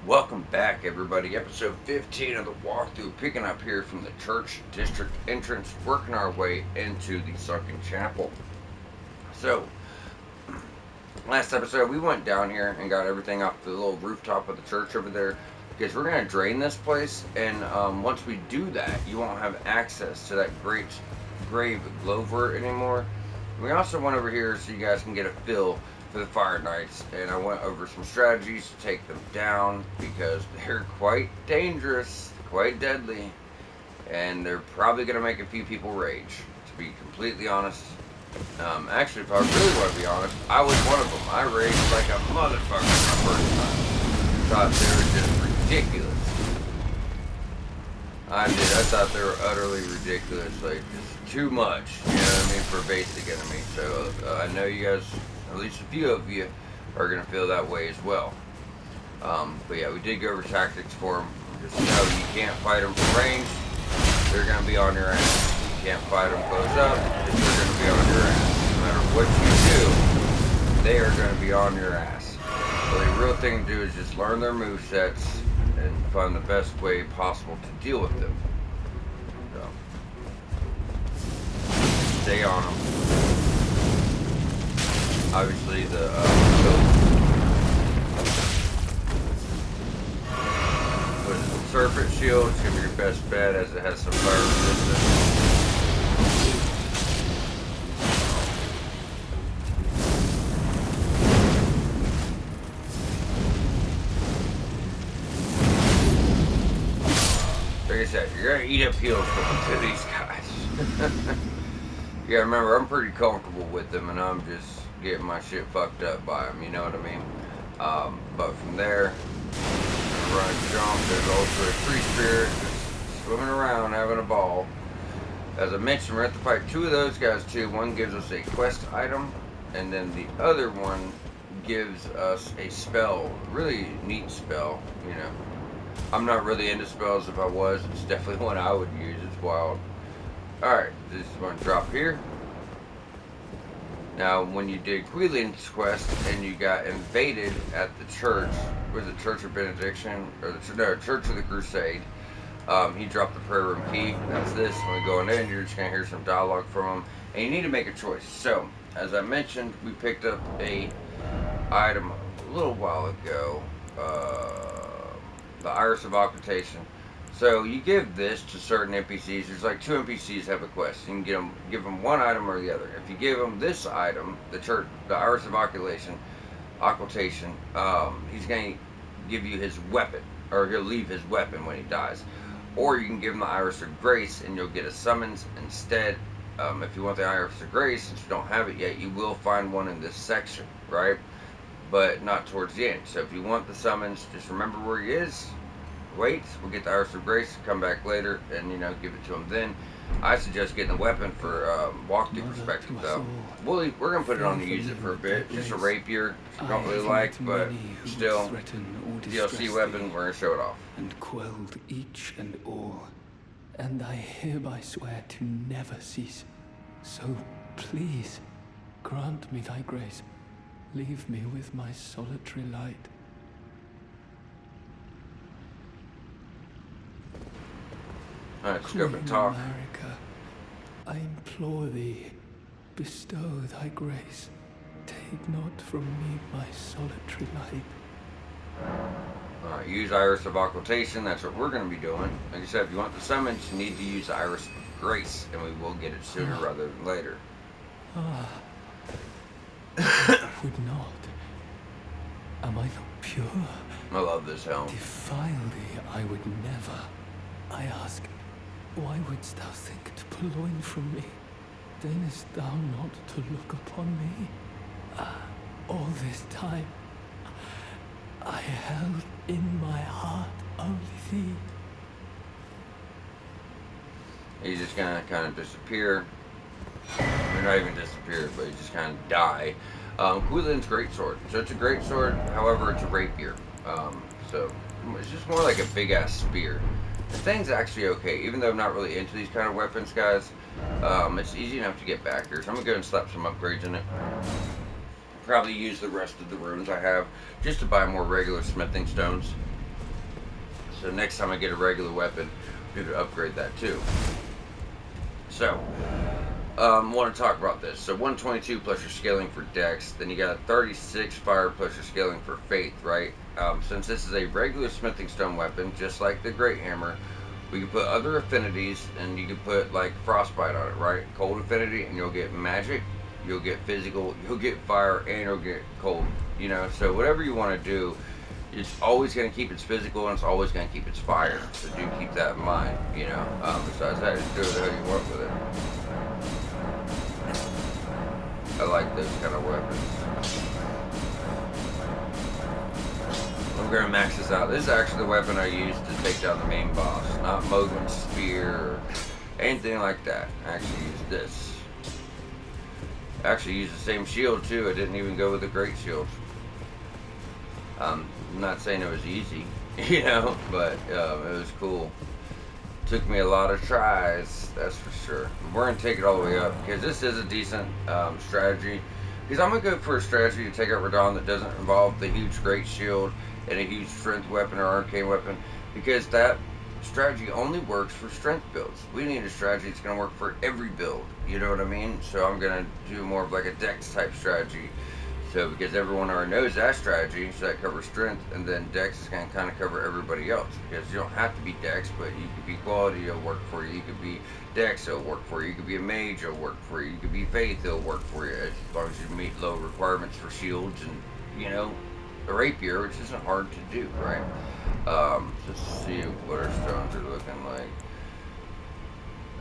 Welcome back, everybody. Episode 15 of the walkthrough, picking up here from the church district entrance, working our way into the sunken chapel. So, last episode, we went down here and got everything off the little rooftop of the church over there because we're going to drain this place. And once we do that, you won't have access to that great grave Glover anymore. We also went over here so you guys can get a feel for the Fire Knights, and I went over some strategies to take them down because they're quite dangerous, quite deadly, and they're probably going to make a few people rage, to be completely honest. Actually, if I really want to be honest, I was one of them. I raged like a motherfucker the first time. Thought they were just ridiculous. I did. I thought they were utterly ridiculous, like just too much. You know what I mean, for a basic enemy. So I know you guys, at least a few of you, are gonna feel that way as well. But yeah, we did go over tactics for them. Just know you can't fight them from range. They're gonna be on your ass. You can't fight them close up. They're gonna be on your ass. No matter what you do, they are gonna be on your ass. So the real thing to do is just learn their movesets and find the best way possible to deal with them. So, stay on them. Obviously, the Serpent Shield is going to be your best bet as it has some fire resistance. Like I said, you're going to eat up heals from these guys. You gotta remember, I'm pretty comfortable with them, and I'm just getting my shit fucked up by them, you know what I mean? But from there, run, jump, there's also a tree spirit just swimming around, having a ball. As I mentioned, we're at the fight two of those guys too. One gives us a quest item, and then the other one gives us a spell, really neat spell, you know. I'm not really into spells. If I was, it's definitely one I would use. It's wild. Alright, this is going to drop here. Now, when you did Queelin's quest and you got invaded at the church, was it Church of Benediction? Or Church of the Crusade, he dropped the prayer room key. That's this. When we go in, you're just going to hear some dialogue from him. And you need to make a choice. So, as I mentioned, we picked up a item a little while ago. The Iris of Occultation. So you give this to certain NPCs. There's like two NPCs have a quest. You can give them one item or the other. If you give them this item, the Iris of Occultation, he's going to give you his weapon, or he'll leave his weapon when he dies. Or you can give him the Iris of Grace, and you'll get a summons instead. If you want the Iris of Grace, since you don't have it yet, you will find one in this section, right? But not towards the end. So if you want the summons, just remember where he is. Wait, we'll get the Iris of Grace, come back later, and give it to him then. I suggest getting the weapon for walkthrough perspective, though. We're gonna put it on to use it for a bit. Just a rapier, don't really like, but still, DLC weapon. We're gonna show it off. And quelled each and all, and I hereby swear to never cease. So please, grant me thy grace. Leave me with my solitary light. Alright, let's go up and talk. America, I implore thee, bestow thy grace. Take not from me my solitary light. Alright, use Iris of Occultation. That's what we're going to be doing. Like I said, if you want the summons, you need to use Iris of Grace, and we will get it sooner rather than later. Would not. Am I not pure? I love this helm. Defile thee, I would never. I ask, why wouldst thou think to purloin from me? Deignest thou not to look upon me? All this time, I held in my heart only thee. He's just gonna kind of disappear. Or not even disappear, but he just kind of die. Queelin's greatsword. So it's a greatsword, however, it's a rapier. So it's just more like a big ass spear. The thing's actually okay, even though I'm not really into these kind of weapons, guys. It's easy enough to get back here, so I'm gonna go and slap some upgrades in it. Probably use the rest of the runes I have just to buy more regular smithing stones. So next time I get a regular weapon, I'm going to upgrade that too. So, want to talk about this. So 122 plus your scaling for Dex, then you got 36 fire plus your scaling for Faith, right? Since this is a regular smithing stone weapon, just like the Great Hammer, we can put other affinities, and you can put like frostbite on it, right? Cold affinity, and you'll get magic, you'll get physical, you'll get fire, and you'll get cold. You know, so whatever you want to do, it's always going to keep its physical, and it's always going to keep its fire. So do keep that in mind. You know, besides that, just do whatever you want with it. I like those kind of weapons. I'm going to max this out. This is actually the weapon I used to take down the main boss, not Mogul's spear or anything like that. I actually used this. I actually used the same shield too. I didn't even go with the great shield. I'm not saying it was easy, you know, but it was cool. Took me a lot of tries, that's for sure. We're going to take it all the way up, because this is a decent strategy. Because I'm going to go for a strategy to take out Radon that doesn't involve the huge great shield and a huge strength weapon or arcane weapon, because that strategy only works for strength builds. We need a strategy that's going to work for every build, you know what I mean? So I'm going to do more of like a Dex type strategy. So because everyone already knows that strategy, so that covers strength, and then Dex is going to kind of cover everybody else. Because you don't have to be Dex, but you could be quality, it'll work for you. You could be Dex, it'll work for you. You could be a mage, it'll work for you. You could be Faith, it'll work for you. As long as you meet low requirements for shields and, you know, a rapier, which isn't hard to do, right? Just see what our stones are looking like.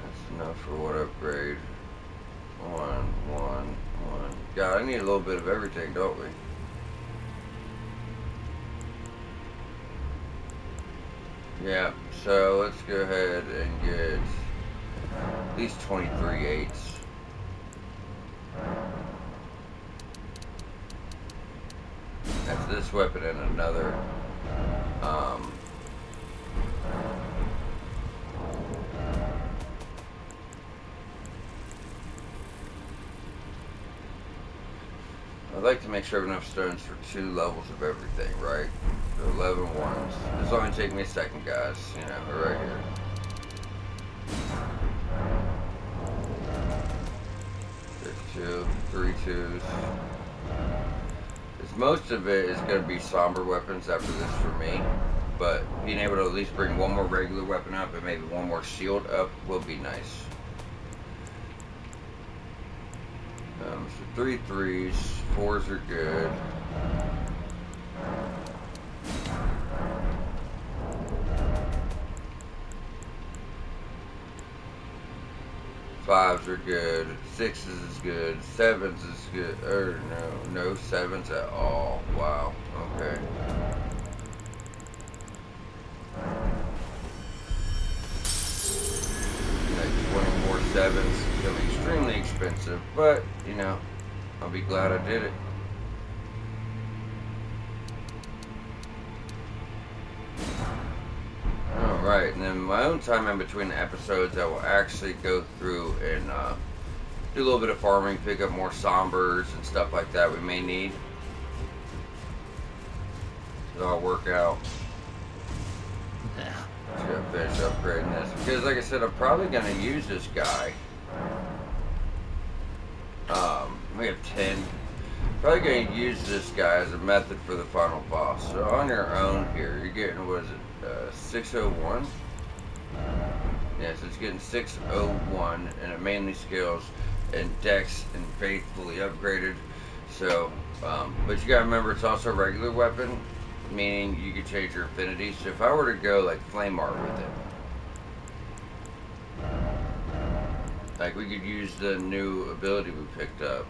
That's enough for what upgrade. One. God, I need a little bit of everything, don't we? Yeah, so let's go ahead and get at least 23 eights. That's this weapon and another. I'd like to make sure I have enough stones for 2 levels of everything, right? The 11 ones. This will only take me a second, guys. You know, we're right here. There's 3 twos. Because most of it is going to be somber weapons after this for me. But being able to at least bring one more regular weapon up and maybe one more shield up will be nice. So 3 threes, 4s are good. Fives are good. 6s is good. 7s is good. Or no 7s at all. Wow. Okay. Like 24 7s is going to be extremely expensive, but you know, I'll be glad I did it. Alright, and then my own time in between the episodes, I will actually go through and do a little bit of farming, pick up more sombers and stuff like that we may need. So I'll work out. Just gotta finish upgrading this. Because like I said, I'm probably going to use this guy. We have 10. Probably going to use this guy as a method for the final boss. So on your own here, you're getting, what is it, 601? Yes, it's getting 601, and it mainly scales in Dex and Faith fully upgraded. So, but you gotta remember it's also a regular weapon, meaning you can change your affinity. So if I were to go like Flame Art with it, like we could use the new ability we picked up,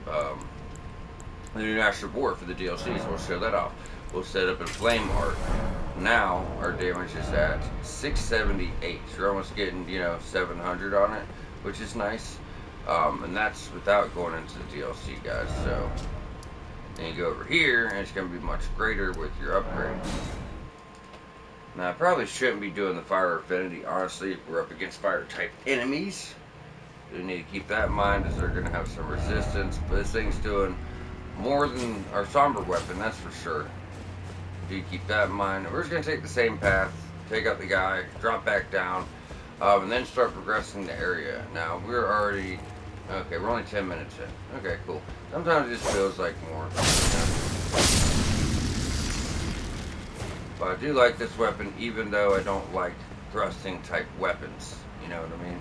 the new National Board for the DLC, so we'll show that off. We'll set up in Flame Art. Now our damage is at 678. So you're almost getting, you know, 700 on it, which is nice. And that's without going into the DLC, guys. So then you go over here, and it's going to be much greater with your upgrades. Now I probably shouldn't be doing the fire affinity, honestly, if we're up against fire type enemies. We need to keep that in mind, as they're going to have some resistance. But this thing's doing more than our somber weapon, that's for sure. Do keep that in mind. We're just going to take the same path take out the guy, drop back down, and then start progressing the area. Now, we're already... Okay, we're only 10 minutes in. Okay, cool. Sometimes it just feels like more. But I do like this weapon, even though I don't like thrusting type weapons. You know what I mean?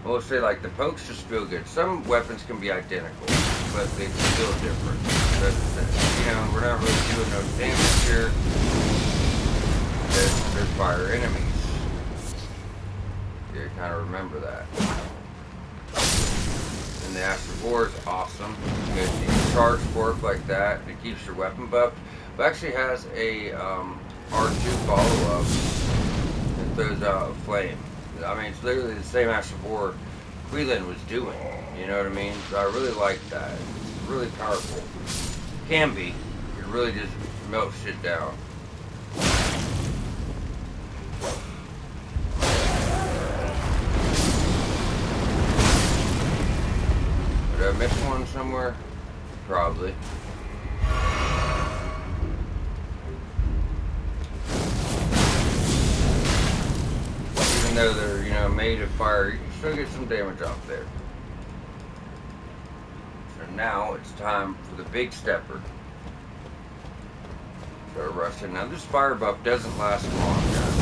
We'll say like the pokes just feel good. Some weapons can be identical, but they feel different. But, you know, we're not really doing no damage here. There's fire enemies. You kind of remember that. And the Astral War is awesome because you can charge forth like that. It keeps your weapon buffed. It actually has a R2 follow-up that throws out a flame. I mean, it's literally the same Astral War Queelan was doing. You know what I mean? So I really like that. It's really powerful. Can be. It really just melts shit down. Did I miss one somewhere? Probably. Even though they're, you know, made of fire, you can still get some damage off there. So now it's time for the big stepper. Start rushing. Now this fire buff doesn't last long, guys.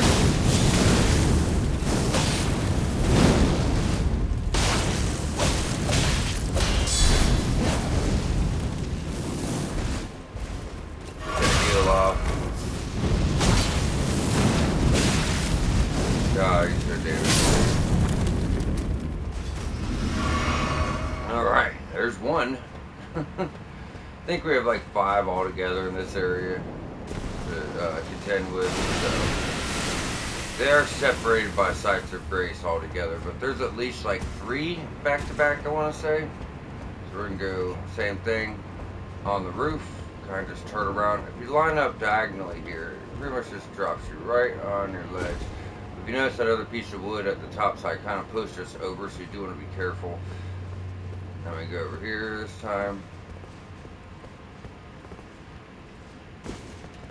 Alright, there's one. I think we have like 5 altogether in this area to contend with. So they are separated by sites of grace altogether, but there's at least like 3 back to back, I want to say. So we're going to go same thing on the roof. Kind of just turn around. If you line up diagonally here, it pretty much just drops you right on your ledge. If you notice that other piece of wood at the top side kind of pushed us over, so you do want to be careful. Now we go over here this time.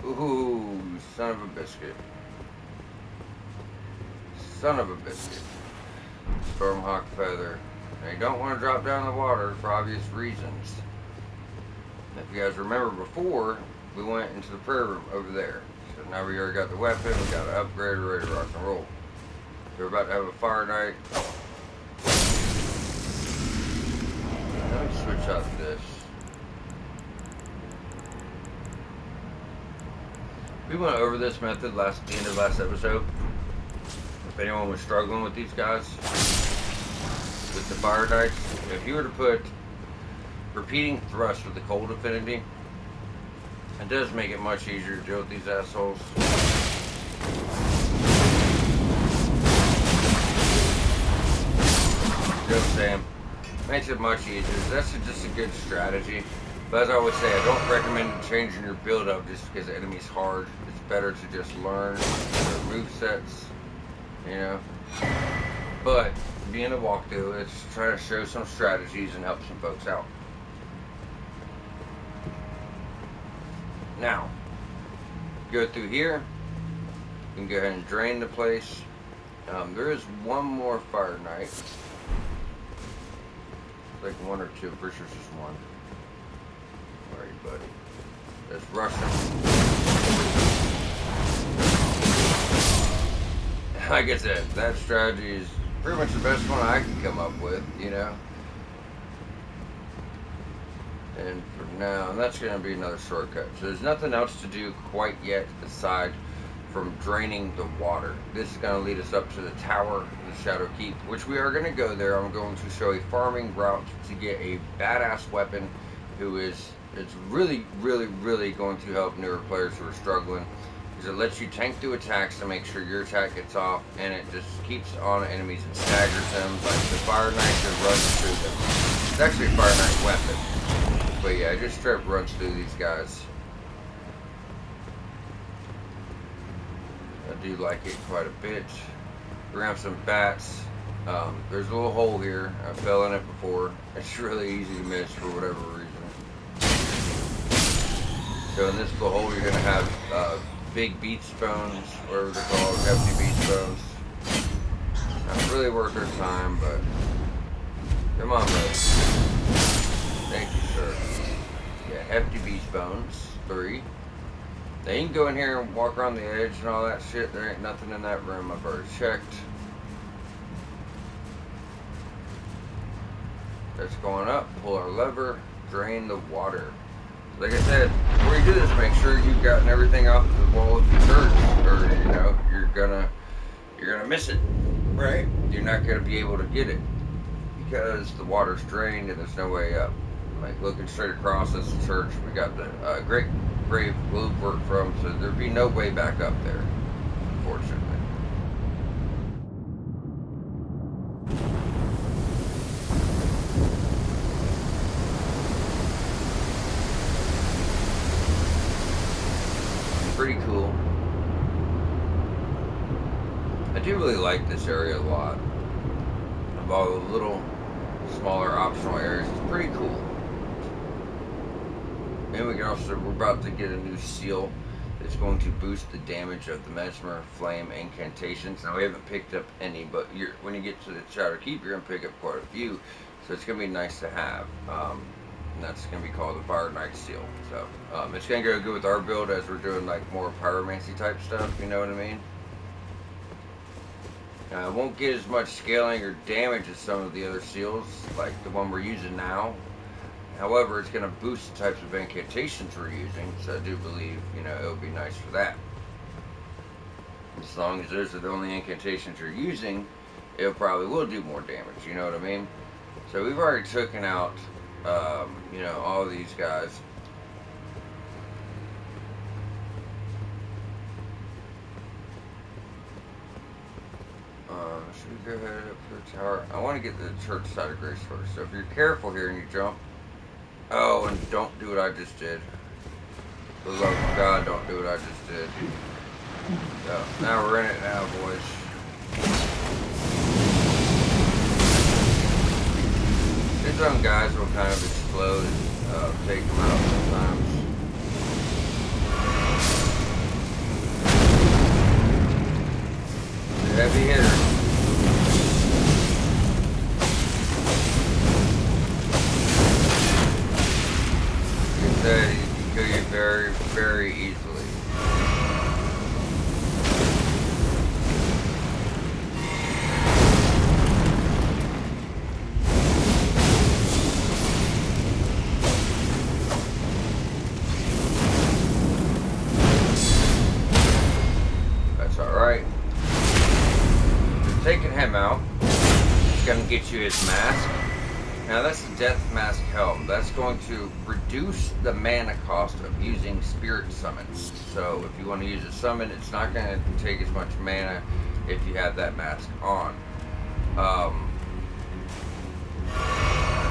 Ooh, son of a biscuit. Son of a biscuit. Stormhawk feather. Now you don't want to drop down the water for obvious reasons. If you guys remember before, we went into the prayer room over there. So now we already got the weapon, we got an upgrade, we're ready to rock and roll. So we're about to have a fire night. Let me switch out this. We went over this method at the end of last episode. If anyone was struggling with these guys, with the fire knights, if you were to put repeating thrust with the cold affinity, it does make it much easier to deal with these assholes. You know what I'm saying? Makes it much easier. That's just a good strategy. But as I always say, I don't recommend changing your build up just because the enemy's hard. It's better to just learn their movesets, you know. But being a walkthrough, it's trying to show some strategies and help some folks out. Now, go through here. You can go ahead and drain the place. There is one more fire knight. Like 1 or 2. I'm pretty sure it's just 1. Where are you, buddy? That's Russian. Like I said, that strategy is pretty much the best one I can come up with, you know. And for now, that's going to be another shortcut. So there's nothing else to do quite yet aside from draining the water. This is going to lead us up to the tower, the Shadow Keep, which we are going to go there. I'm going to show a farming route to get a badass weapon who is, it's really, really, really going to help newer players who are struggling. Because it lets you tank through attacks to make sure your attack gets off, and it just keeps on enemies and staggers them. Like the Fire Knight that runs through them. It's actually a Fire Knight weapon. But yeah, it just straight up runs through these guys. I do like it quite a bit. We're gonna have some bats. There's a little hole here. I fell in it before. It's really easy to miss for whatever reason. So in this little hole, you're gonna have big beach bones, whatever they're called, hefty beach bones. Not really worth our time, but come on, bud. Thank you, sir. Yeah, hefty beach bones, 3. Now you can go in here and walk around the edge and all that shit. There ain't nothing in that room. I've already checked. That's going up. Pull our lever. Drain the water. Like I said, before you do this, make sure you've gotten everything off the wall of the church, or you know you're gonna miss it, right? You're not gonna be able to get it because the water's drained and there's no way up. Like looking straight across this church, we got the great grave globe work from, so there'd be no way back up there, unfortunately. Pretty cool. I do really like this area a lot. Of all the little smaller optional areas, it's pretty cool. And we can also, we're about to get a new seal that's going to boost the damage of the Mesmer Flame incantations. Now we haven't picked up any, but when you get to the Shadow Keep, you're going to pick up quite a few. So it's going to be nice to have. And that's going to be called the Fire Knight Seal. So it's going to go good with our build as we're doing like more pyromancy type stuff, you know what I mean? It won't get as much scaling or damage as some of the other seals, like the one we're using now. However, it's going to boost the types of incantations we're using, so I do believe, you know, it'll be nice for that. As long as those are the only incantations you're using, it probably will do more damage, you know what I mean? So we've already taken out, you know, all these guys. Should we go ahead up to the tower? I want to get the church side of grace first, so if you're careful here and you jump. Oh, and don't do what I just did. For the love of God, don't do what I just did. So, now we're in it now, boys. These young guys will kind of explode and take them out sometimes. Heavy hitter. That he can kill you very, very easily. That's alright. Taking him out. It's gonna get you his mask. Now that's the Death Mask Helm. That's going to reduce the mana cost of using Spirit Summons. So if you want to use a summon, it's not going to take as much mana if you have that mask on. I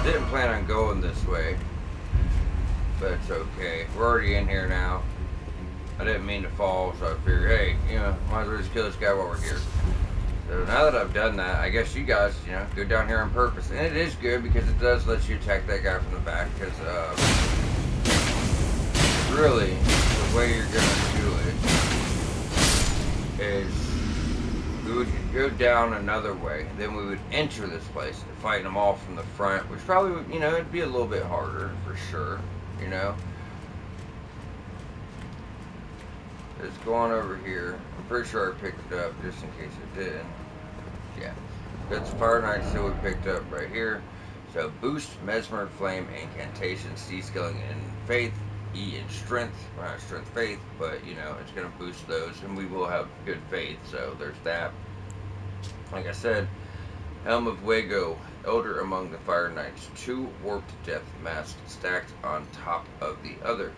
didn't plan on going this way, but it's okay. We're already in here now. I didn't mean to fall, so I figured, hey, you know, might as well just kill this guy while we're here. So now that I've done that, I guess you guys, you know, go down here on purpose. And it is good because it does let you attack that guy from the back. Because really, the way you're going to do it is we would go down another way. Then we would enter this place and fight them all from the front. Which probably would, you know, it'd be a little bit harder for sure, you know. It's going over here. I'm pretty sure I picked it up just in case it didn't. Yeah. That's Fire Knight Seal we picked up right here. So boost Mesmer Flame incantation, C scaling in faith, E in strength. Well, not strength faith, but you know, it's gonna boost those and we will have good faith, so there's that. Like I said, Helm of Wago, Elder among the Fire Knights, 2 warped death masks stacked on top of the other.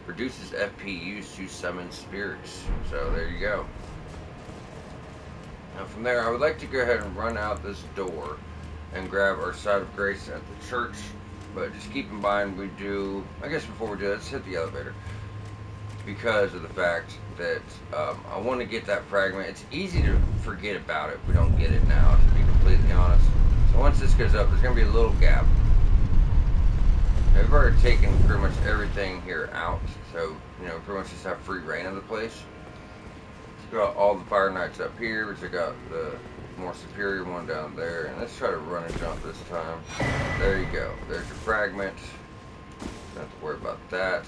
Reduces FP used to summon spirits. So there you go. Now from there, I would like to go ahead and run out this door and grab our side of grace at the church. But just keep in mind we do, I guess before we do that, let's hit the elevator. Because of the fact that I want to get that fragment. It's easy to forget about it if we don't get it now, to be completely honest. So once this goes up, there's going to be a little gap. We've already taken pretty much everything here out, so, you know, pretty much just have free reign of the place. Got all the fire knights up here. We took out the more superior one down there. And let's try to run and jump this time. There you go. There's your fragment. Don't have to worry about that.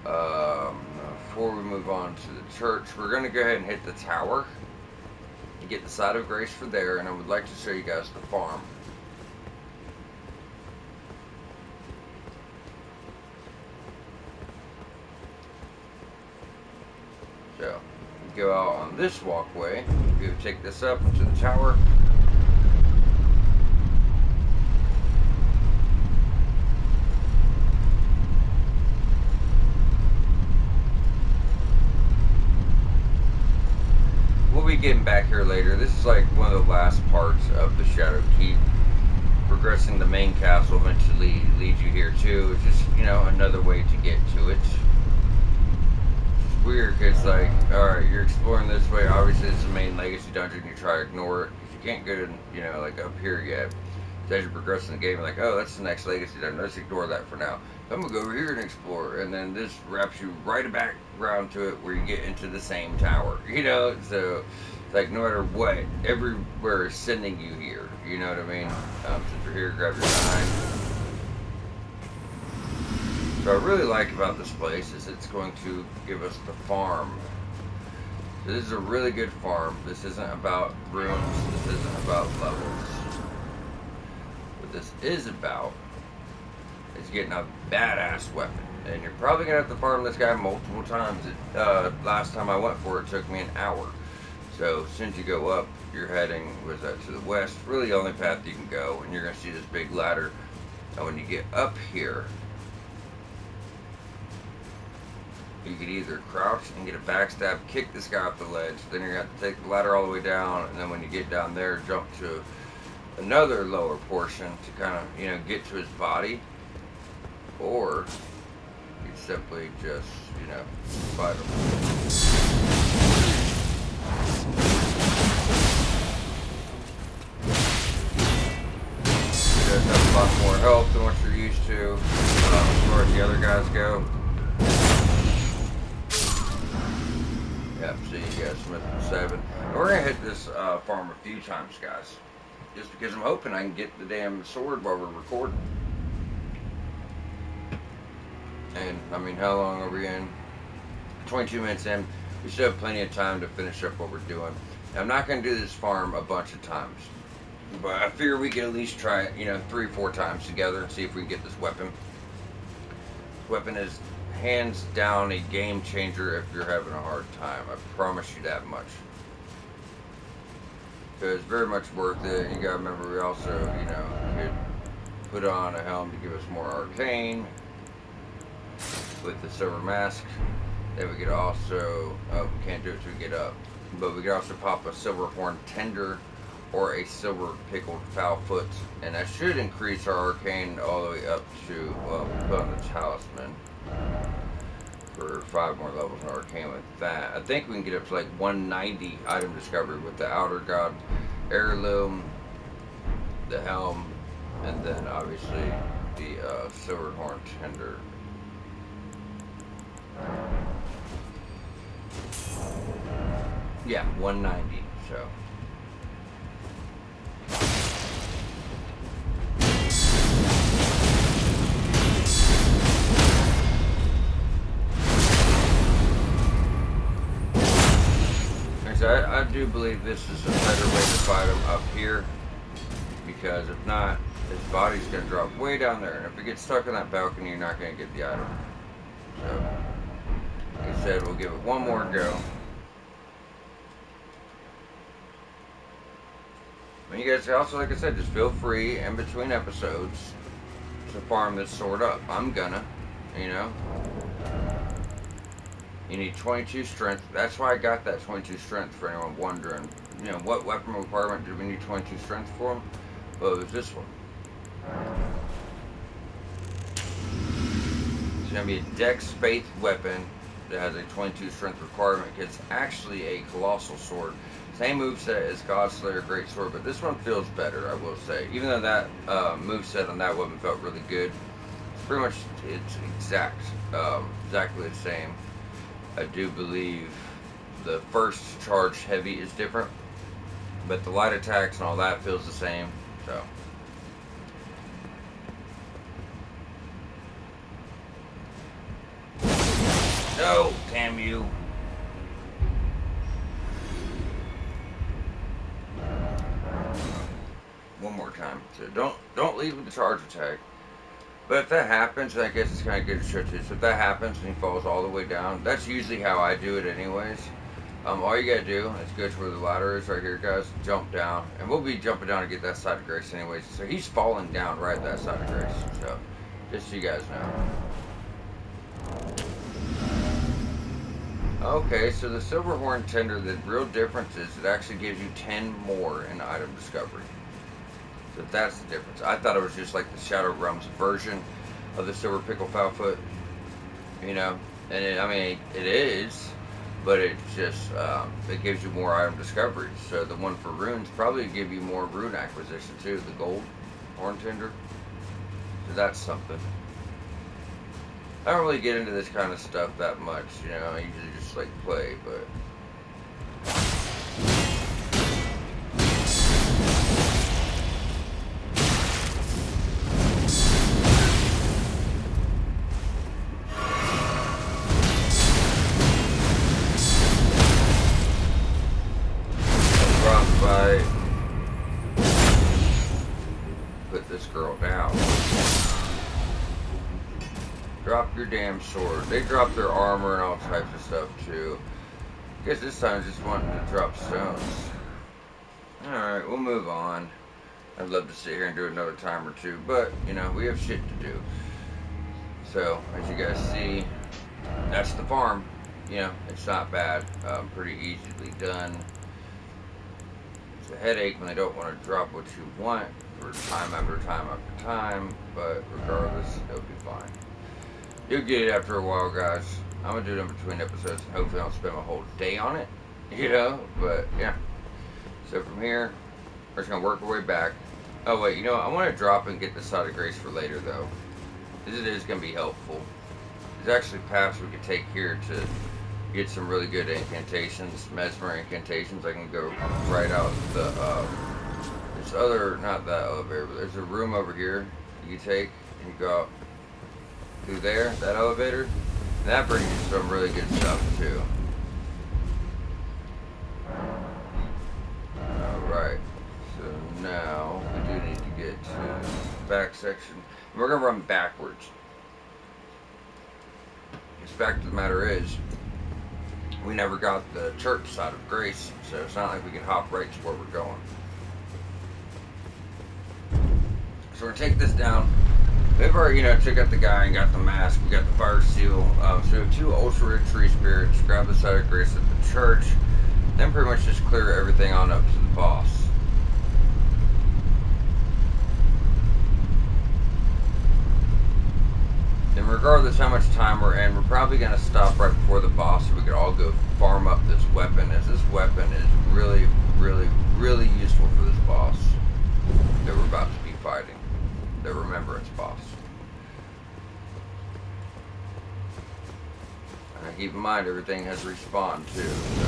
Before we move on to the church, we're going to go ahead and hit the tower and get the side of grace for there. And I would like to show you guys the farm. So, go out on this walkway. We would take this up to the tower. We'll be getting back here later. This is like one of the last parts of the Shadow Keep. Progressing the main castle eventually leads you here too. It's just, you know, another way to get to it. Weird because, like, alright, you're exploring this way. Obviously it's the main legacy dungeon. You try to ignore it because you can't get in, you know, like up here yet. So as you progress in the game, you're like, oh, that's the next legacy dungeon. Let's ignore that for now. So I'm gonna go over here and explore. And then this wraps you right back around to it where you get into the same tower. You know, so it's like no matter what, everywhere is sending you here. You know what I mean? Since you're here, grab your sign. What I really like about this place is it's going to give us the farm. So this is a really good farm. This isn't about rooms. This isn't about levels. What this is about is getting a badass weapon. And you're probably going to have to farm this guy multiple times. Last time I went for it took me an hour. So as soon as you go up, you're heading to the west. Really the only path you can go. And you're going to see this big ladder. And when you get up here, you could either crouch and get a backstab, kick this guy off the ledge, then you're going to have to take the ladder all the way down, and then when you get down there, jump to another lower portion to kind of, you know, get to his body. Or you simply just, you know, fight him. You guys have a lot more health than what you're used to as far as the other guys go. Yep, see you guys, Smith and 7. And we're going to hit this farm a few times, guys. Just because I'm hoping I can get the damn sword while we're recording. And, I mean, how long are we in? 22 minutes in. We still have plenty of time to finish up what we're doing. Now, I'm not going to do this farm a bunch of times. But I figure we can at least try it, you know, 3 or 4 times together and see if we can get this weapon. This weapon is hands down a game changer if you're having a hard time. I promise you that much. Because it's very much worth it. You gotta remember, we also, you know, could put on a helm to give us more arcane with the silver mask. Then we could also, we can't do it till we get up, but we could also pop a silver horn tender or a silver pickled foul foot, and that should increase our arcane all the way up to, well, put on the talisman for 5 more levels in arcane with that. I think we can get up to like 190 item discovery with the outer god heirloom, the helm, and then obviously the silver horn tender. Yeah, 190, so. I do believe this is a better way to fight him up here, because if not, his body's going to drop way down there, and if it gets stuck on that balcony, you're not going to get the item. So, like I said, we'll give it one more go. And you guys also, like I said, just feel free in between episodes to farm this sword up. I'm gonna, you know. You need 22 strength. That's why I got that 22 strength for anyone wondering. You know, what weapon requirement do we need 22 strength for? Well, it was this one. It's going to be a dex faith weapon that has a 22 strength requirement. It's actually a colossal sword. Same moveset as Godslayer Greatsword, but this one feels better, I will say. Even though that moveset on that weapon felt really good, it's pretty much, it's exactly the same. I do believe the first charge heavy is different, but the light attacks and all that feels the same. So. No, damn you. One more time. So don't lead with the charge attack. But if that happens, I guess it's kind of good to show too. So if that happens and he falls all the way down, that's usually how I do it anyways. All you gotta do is go to where the ladder is right here, guys. Jump down, and we'll be jumping down to get that side of grace anyways. So he's falling down right at that side of grace. So just so you guys know. Okay, so the silver horn tender, the real difference is it actually gives you 10 more in item discovery. So that's the difference. I thought it was just like the Shadow Realms version of the silver pickle foulfoot, you know. And I mean, it is, but it's just it gives you more item discovery. So the one for runes probably give you more rune acquisition too. The gold horn tender. So that's something. I don't really get into this kind of stuff that much, you know. I usually just like play, but. Put this girl down. Drop your damn sword. They drop their armor and all types of stuff too. Guess this time just wanting to drop stones. Alright, we'll move on. I'd love to sit here and do another time or two, but you know, we have shit to do. So, as you guys see, that's the farm. You know, it's not bad. Pretty easily done. It's a headache when they don't want to drop what you want for time after time after time, but regardless, it'll be fine. You'll get it after a while, guys. I'm gonna do it in between episodes, and hopefully I don't spend my whole day on it, you know, but yeah. So from here, we're just gonna work our way back. Oh wait, you know what? I want to drop and get the side of grace for later though. This is gonna be helpful. There's actually paths we could take here to get some really good incantations, mesmer incantations. I can go right out the this other, not that elevator, but there's a room over here you can take and you go up through there, that elevator, and that brings you some really good stuff too. Alright, so now we do need to get to the back section. And we're gonna run backwards. The fact of the matter is, we never got the church side of grace, so it's not like we can hop right to where we're going. So we're gonna take this down. We've already, you know, took out the guy and got the mask. We got the fire seal. So we have 2 ultra rare tree spirits. Grab the side of grace at the church. Then pretty much just clear everything on up to the boss. And regardless how much time we're in, we're probably gonna stop right before the boss so we could all go farm up this weapon, as this weapon is really, really, really useful for this boss that we're about to be fighting. The Remembrance boss. And keep in mind everything has respawned too, so.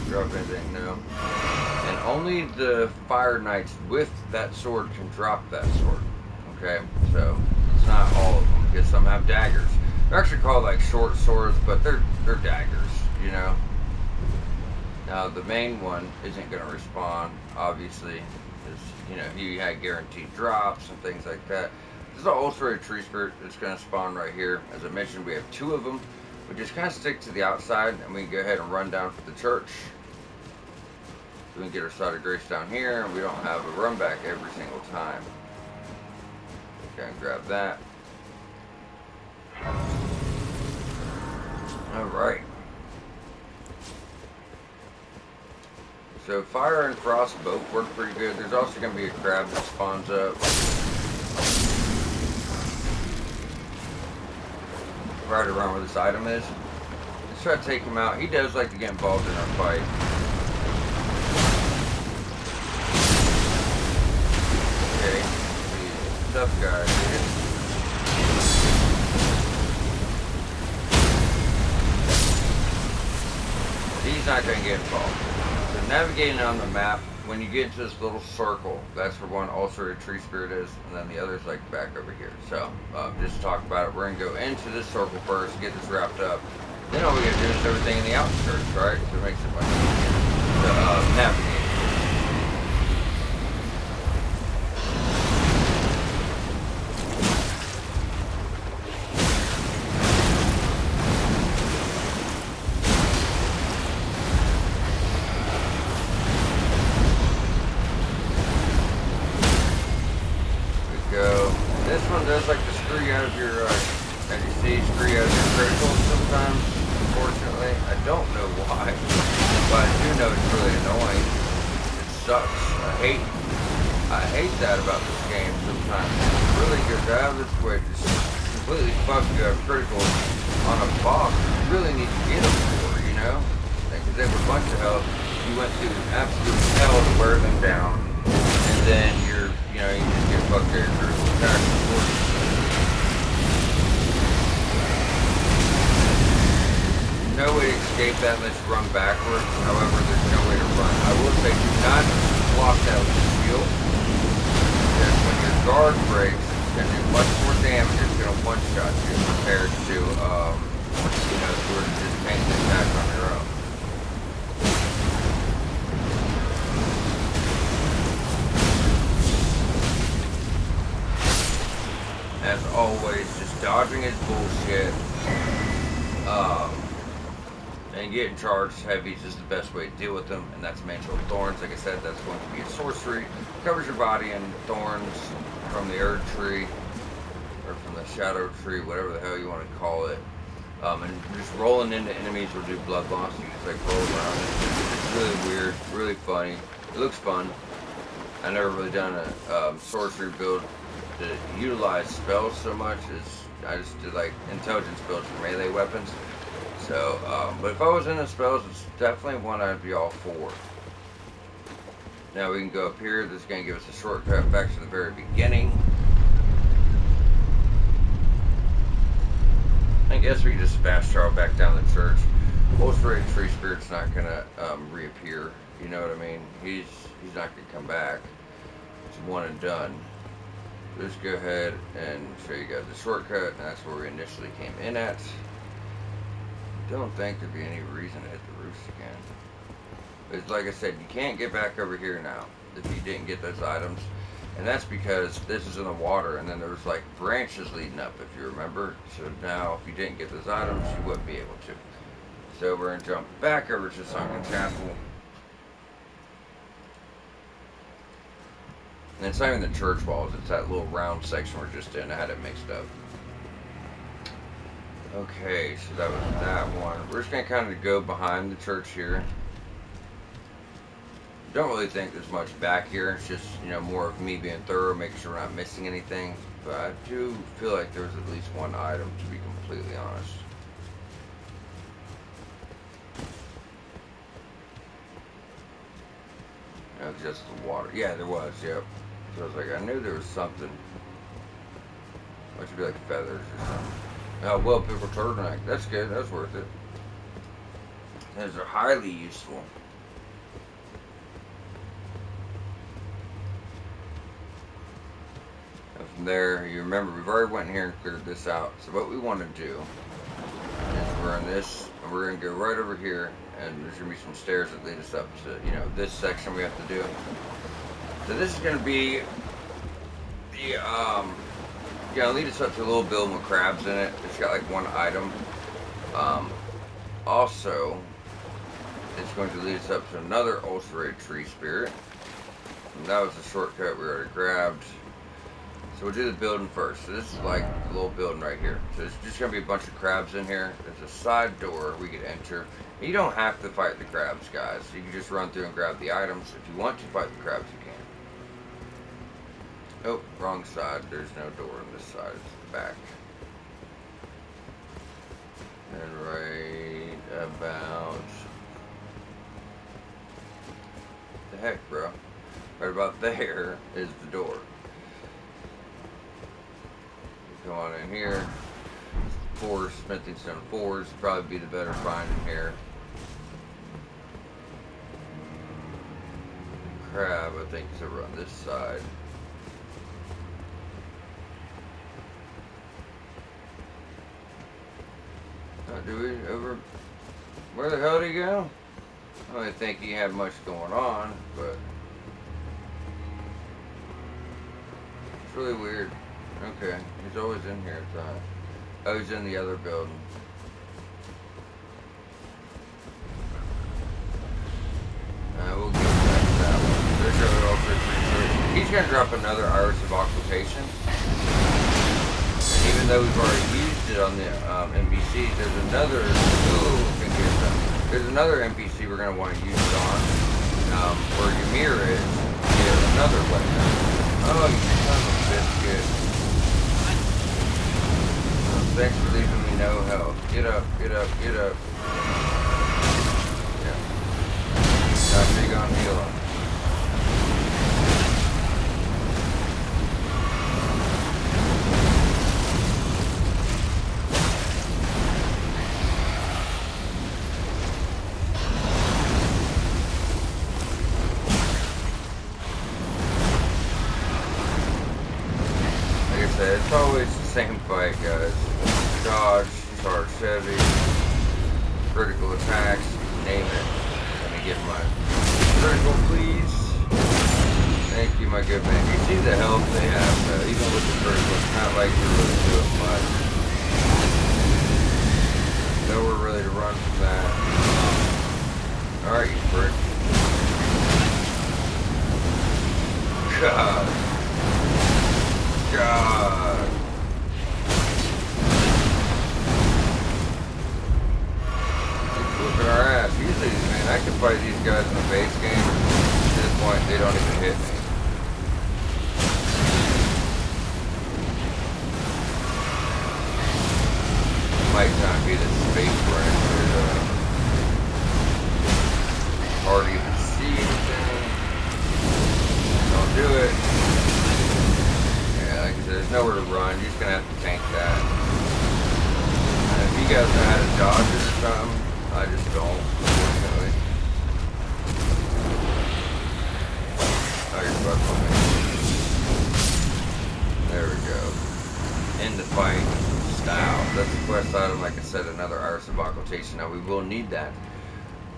Drop anything, no. And only the Fire Knights with that sword can drop that sword. Okay, so it's not all of them, because some have daggers. They're actually called like short swords, but they're daggers, you know. Now the main one isn't going to respawn, obviously, because you know he had guaranteed drops and things like that. This is an ultra rare tree spirit that's going to spawn right here. As I mentioned, we have 2 of them. We just kind of stick to the outside, and we can go ahead and run down to the church. So we can get our side of grace down here, and we don't have a run back every single time. Okay, grab that. Alright. So fire and frost both work pretty good. There's also going to be a crab that spawns up. Right around where this item is. try to take him out. He does like to get involved in our fight. Okay, he's a tough guy, dude. He's not going to get involved. So navigating on the map, when you get into this little circle, that's where one ulcerated tree spirit is, and then the other's like back over here. So just to talk about it, we're going to go into this circle first, get this wrapped up. Then all we got to do is everything in the outskirts, right? So it makes it much easier to navigate. This one does like to screw you out of your, as you see, screw you out of your criticals sometimes, unfortunately. I don't know why, but I do know it's really annoying. It sucks. I hate that about this game sometimes. It really goes out of its way to just completely fuck you out of criticals on a boss you really need to get them for, you know? Because they have a bunch of health. You went through absolute hell to wear them down, and then you just get fucked there for attack. No way to escape that unless you run backwards. However, there's no way to run. I will say do not block that with the shield. Because when your guard breaks, it's going to do much more damage. It's going to one-shot you compared to, sort of just tank the attack on your own. As always, just dodging his bullshit. And getting charged heavies is the best way to deal with them, and that's Mantle of Thorns. Like I said, that's going to be a sorcery. Covers your body in thorns from the erdtree, or from the shadow tree, whatever the hell you want to call it. And just rolling into enemies will do blood loss. You just like roll around. It's really weird, really funny. It looks fun. I never really done a sorcery build to utilize spells so much. I just did like intelligence builds for melee weapons. So, but if I was into spells, it's definitely one I'd be all for. Now we can go up here. This is going to give us a shortcut back to the very beginning. I guess we can just fast travel back down the church. Ulcerated tree spirit's not going to reappear. You know what I mean? He's not going to come back. It's one and done. Let's go ahead and show you guys the shortcut, and that's where we initially came in at. Don't think there'd be any reason to hit the roofs again. It's like I said, you can't get back over here now if you didn't get those items. And that's because this is in the water, and then there was like branches leading up, if you remember. So now, if you didn't get those items, you wouldn't be able to. So we're going to jump back over to Sunken Chapel. And it's not even the church walls, it's that little round section we're just in. I had it mixed up. Okay, so that was that one. We're just going to kind of go behind the church here. Don't really think there's much back here. It's just, more of me being thorough, making sure we're not missing anything. But I do feel like there was at least one item, to be completely honest. No, just the water. Yeah, there was, yep. So I was like, I knew there was something. What should be like feathers or something. Oh, well, paper turtleneck. That's good. That's worth it. Those are highly useful. And from there, you remember, we've already went in here and cleared this out. So what we want to do is we're in this, and we're going to go right over here, and there's going to be some stairs that lead us up to, this section we have to do. So this is going to be the, lead us up to a little building with crabs in it. It's got like one item. Also, it's going to lead us up to another ulcerated tree spirit. And that was the shortcut we already grabbed. So we'll do the building first. So this is like a little building right here. So there's just going to be a bunch of crabs in here. There's a side door we could enter. You don't have to fight the crabs, guys. You can just run through and grab the items. If you want to fight the crabs, you can. Oh, wrong side. There's no door on this side. It's the back. And right... about... The heck, bro? Right about there is the door. Go on in here. 4 smithing stone 4s would probably be the better find in here. Crab, I think, is over on this side. Do we over? Where the hell did he go? I don't think he had much going on, but it's really weird. Okay, he's always in here at times. Oh, he's in the other building. We'll get back to that one. There's your also research. He's gonna drop another iris of occultation. And even though we've already used it on the NPCs, there's another. Ooh, there's another NPC we're gonna want to use it on. Where Ymir is another weapon. Oh, you son of a biscuit. Thanks for leaving me no health. Get up, get up, get up. Yeah. After you gonna heal him. Like I said, it's always the same fight, guys. Dodge, charge heavy, critical attacks, name it. Let me get my critical, please. Thank you, my good man. You see the health they have, even with the critical. It's not like you're really doing much. Nowhere really to run from that. Alright, you prick. God. God. Whooping our ass. Usually, man, I can fight these guys in the base game. At this point, they don't even hit me. Might not be the space we're in. Hard to even see anything. Don't do it. Yeah, like I said, there's nowhere to run. You're just gonna have to tank that. And if you guys know how to dodge it or something, I just don't, unfortunately. Oh, you're fucked on me. There we go. End the fight style. That's the quest item, like I said, another iris of occultation. Now, we will need that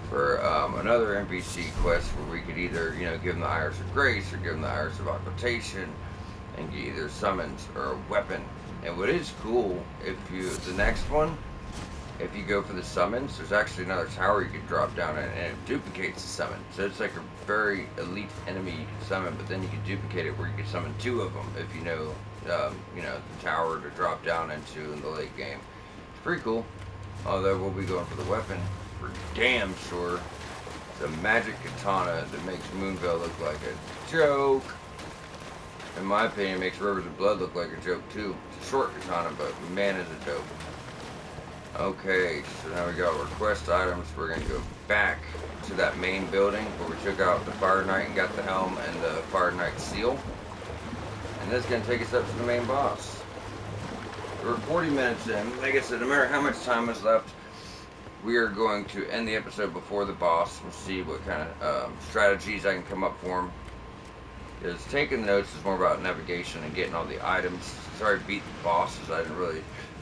for another NPC quest where we could either, give them the iris of grace or give them the iris of occultation and get either summons or a weapon. And what is cool, the next one, if you go for the summons, there's actually another tower you can drop down and it duplicates the summon. So it's like a very elite enemy summon, but then you can duplicate it where you can summon 2 of them if you know, the tower to drop down into in the late game. It's pretty cool. Although we'll be going for the weapon for damn sure. It's a magic katana that makes Moonveil look like a joke. In my opinion, it makes Rivers of Blood look like a joke too. It's a short katana, but man is a dope. Okay, so now we got our quest items. We're going to go back to that main building where we took out the Fire Knight and got the helm and the Fire Knight seal. And this is going to take us up to the main boss. We're 40 minutes in. Like I said, no matter how much time is left, we are going to end the episode before the boss and see what kind of strategies I can come up for him. Because taking notes is more about navigation and getting all the items. Sorry, beat the bosses. I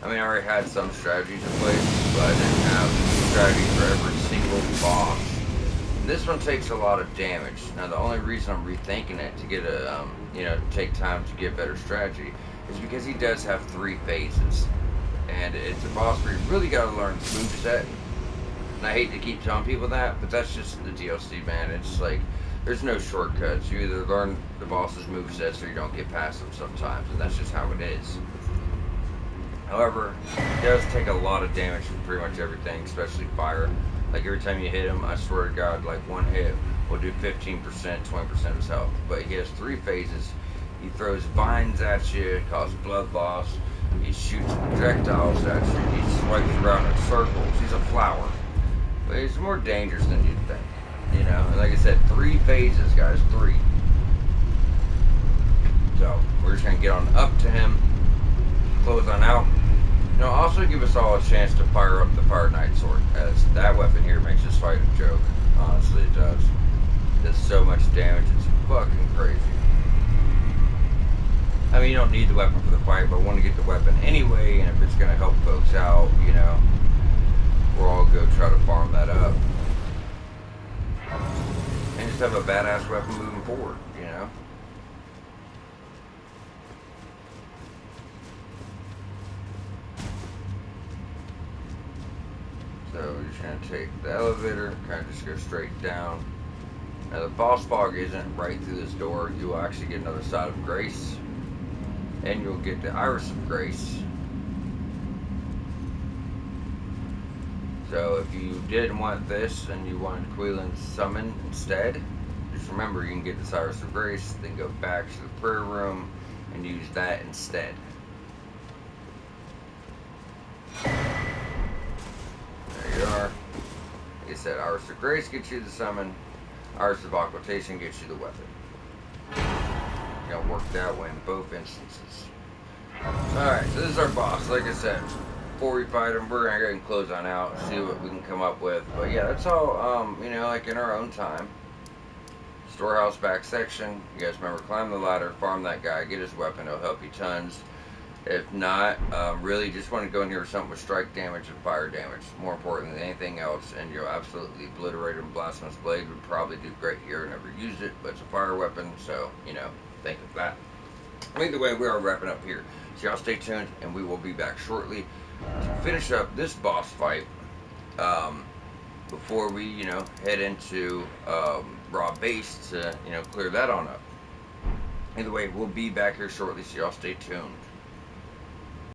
already had some strategies in place, but I didn't have strategies for every single boss. And this one takes a lot of damage. Now, the only reason I'm rethinking it to get take time to get better strategy is because he does have 3 phases. And it's a boss where you really got to learn the moveset. And I hate to keep telling people that, but that's just the DLC, man. It's like, there's no shortcuts. You either learn the boss's movesets or you don't get past them sometimes, and that's just how it is. However, it does take a lot of damage from pretty much everything, especially fire. Like every time you hit him, I swear to God, like one hit will do 15%, 20% of his health. But he has 3 phases. He throws vines at you, causes blood loss. He shoots projectiles at you. He swipes around in circles. He's a flower. But he's more dangerous than you'd think. You know, and like I said, 3 phases, guys. 3. So, we're just going to get on up to him, close on out. You know, also give us all a chance to fire up the Fire Knight Sword, as that weapon here makes this fight a joke. Honestly, it does. It does so much damage, it's fucking crazy. I mean, you don't need the weapon for the fight, but I want to get the weapon anyway, and if it's going to help folks out, you know, we'll all go try to farm that up. And just have a badass weapon moving forward, you know? So we're just going to take the elevator, kind of just go straight down. Now the boss fog isn't right through this door. You will actually get another side of grace. And you'll get the Iris of Grace. So if you didn't want this and you wanted Queelan's summon instead, just remember you can get the Iris of Grace, then go back to the prayer room and use that instead. There you are. Like I said, Iris of Grace gets you the summon, Iris of Occultation gets you the weapon. You know, work that way in both instances. Alright, so this is our boss. Like I said, before we fight him, we're gonna go and close on out, see what we can come up with. But yeah, that's all, you know, like in our own time. Storehouse back section. You guys remember, climb the ladder, farm that guy, get his weapon, it'll help you tons. If not, really just want to go in here with something with strike damage and fire damage. More important than anything else, and you'll absolutely obliterate him. Blasphemous Blade would probably do great here. Never used it, but it's a fire weapon, so, you know, think of that. Either way, we are wrapping up here. So y'all stay tuned, and we will be back shortly to finish up this boss fight before we, you know, head into Raw Base to, you know, clear that on up. Either way, we'll be back here shortly, so y'all stay tuned.